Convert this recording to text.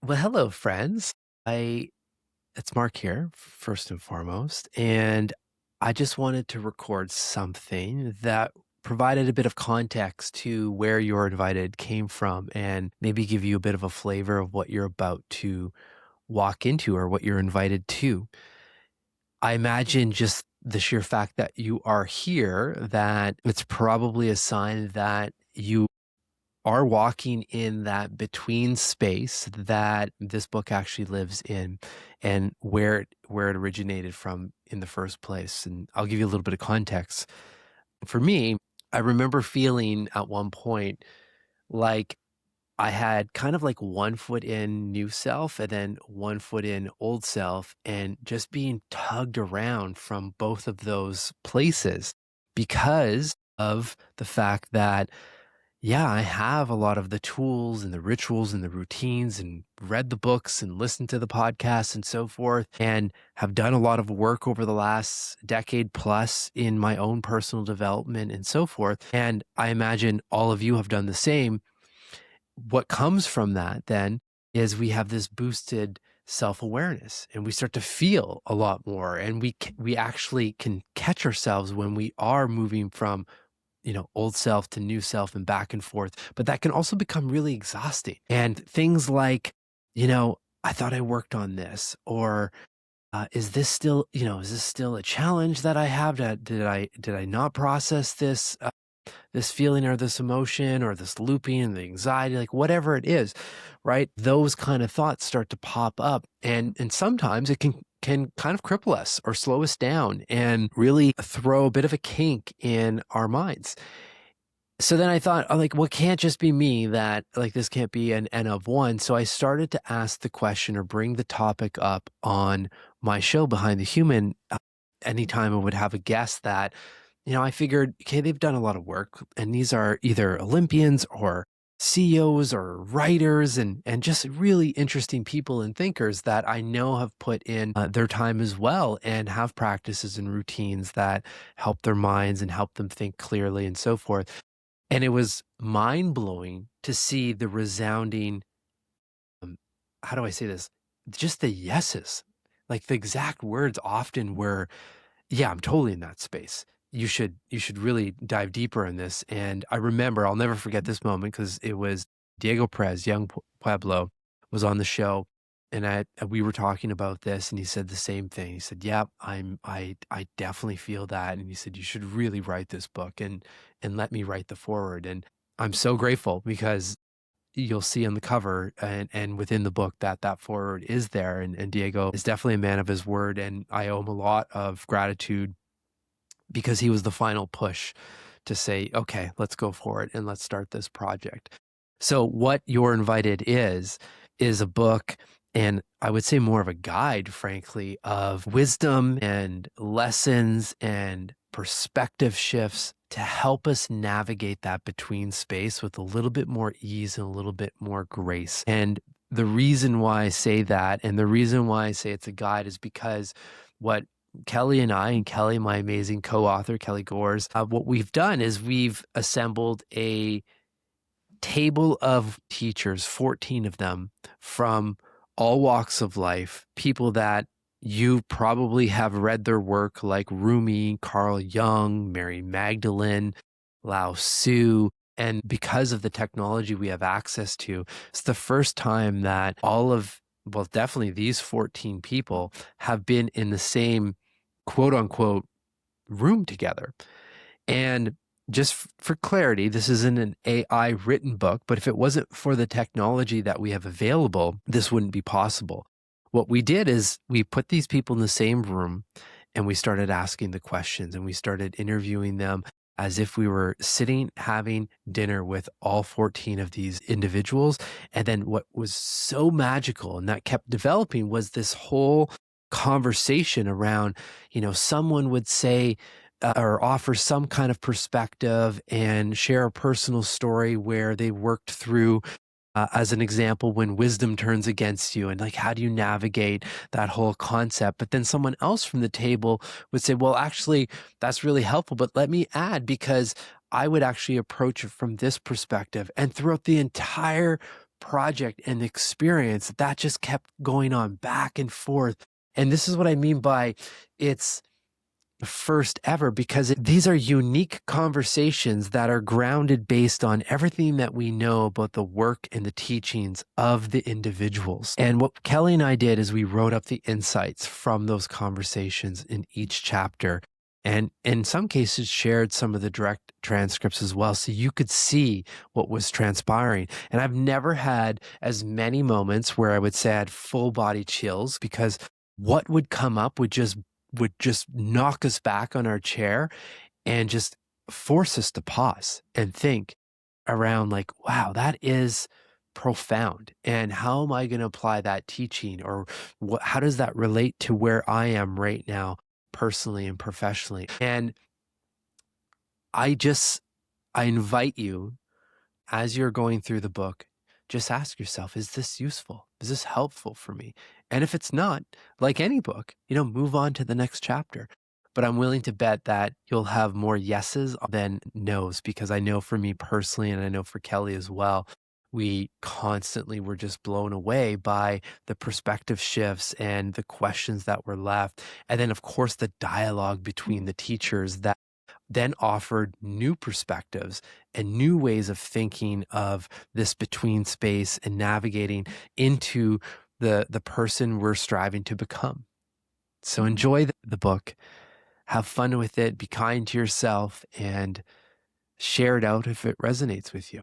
Well, hello, friends. I It's Mark here, first and foremost, and I just wanted to record something that provided a bit of context to where You're Invited came from and maybe give you a bit of a flavor of what you're about to walk into or what you're invited to. I imagine just the sheer fact that you are here, that it's probably a sign that you are walking in that between space that this book actually lives in and where it originated from in the first place. And I'll give you a little bit of context. For me, I remember feeling at one point like I had kind of like one foot in new self and then one foot in old self, and just being tugged around from both of those places because of the fact that yeah, I have a lot of the tools and the rituals and the routines and read the books and listened to the podcasts and so forth, and have done a lot of work over the last decade plus in my own personal development and so forth. And I imagine all of you have done the same. What comes from that then is we have this boosted self-awareness, and we start to feel a lot more, and we actually can catch ourselves when we are moving from old self to new self and back and forth. But that can also become really exhausting. And things like, I thought I worked on this, or is this still a challenge that I have? Did I not process this feeling or this emotion or this looping and the anxiety, like whatever it is, right? Those kind of thoughts start to pop up, and sometimes it can kind of cripple us or slow us down and really throw a bit of a kink in our minds. So then I thought, like, well, it can't just be me that, like, this can't be an N of one. So I started to ask the question or bring the topic up on my show, Behind the Human. Anytime I would have a guest that, I figured, okay, they've done a lot of work, and these are either Olympians or CEOs or writers and just really interesting people and thinkers that I know have put in their time as well and have practices and routines that help their minds and help them think clearly and so forth. And it was mind blowing to see the resounding, um, how do I say this? Just the yeses. Like the exact words often were, yeah, I'm totally in that space. You should really dive deeper in this. And I remember, I'll never forget this moment because it was Diego Perez, young Pueblo, was on the show, and we were talking about this, and he said the same thing. He said, "Yeah, I definitely feel that," and he said, "You should really write this book and let me write the forward." And I'm so grateful because you'll see on the cover and within the book that that forward is there, and Diego is definitely a man of his word, and I owe him a lot of gratitude because he was the final push to say, okay, let's go for it and let's start this project. So, what You're Invited is a book, and I would say more of a guide, frankly, of wisdom and lessons and perspective shifts to help us navigate that between space with a little bit more ease and a little bit more grace. And the reason why I say that, and the reason why I say it's a guide, is because what Kelly and I, and Kelly, my amazing co-author, Kelly Gores, what we've done is we've assembled a table of teachers, 14 of them from all walks of life, people that you probably have read their work, like Rumi, Carl Jung, Mary Magdalene, Lao Tzu. And because of the technology we have access to, it's the first time that well, definitely these 14 people have been in the same quote unquote room together. And just for clarity, this isn't an AI written book, but if it wasn't for the technology that we have available, this wouldn't be possible. What we did is we put these people in the same room and we started asking the questions, and we started interviewing them as if we were sitting having dinner with all 14 of these individuals. And then what was so magical and that kept developing was this whole conversation around, someone would say, or offer some kind of perspective and share a personal story where they worked through, as an example, when wisdom turns against you, and like, how do you navigate that whole concept? But then someone else from the table would say, well, actually, that's really helpful, but let me add, because I would actually approach it from this perspective. And throughout the entire project and experience that just kept going on back and forth. And this is what I mean by it's the first ever, because these are unique conversations that are grounded based on everything that we know about the work and the teachings of the individuals. And what Kelly and I did is we wrote up the insights from those conversations in each chapter, and in some cases shared some of the direct transcripts as well, so you could see what was transpiring. And I've never had as many moments where I would say I had full body chills, because what would come up would just knock us back on our chair and just force us to pause and think around, like, wow, that is profound. And how am I going to apply that teaching? Or how does that relate to where I am right now, personally and professionally? And I just, I invite you, as you're going through the book, just ask yourself, is this useful? Is this helpful for me? And if it's not, like any book, move on to the next chapter. But I'm willing to bet that you'll have more yeses than nos, because I know for me personally, and I know for Kelly as well, we constantly were just blown away by the perspective shifts and the questions that were left. And then, of course, the dialogue between the teachers that then offered new perspectives and new ways of thinking of this between space and navigating into the person we're striving to become. So enjoy the book, have fun with it, be kind to yourself, and share it out if it resonates with you.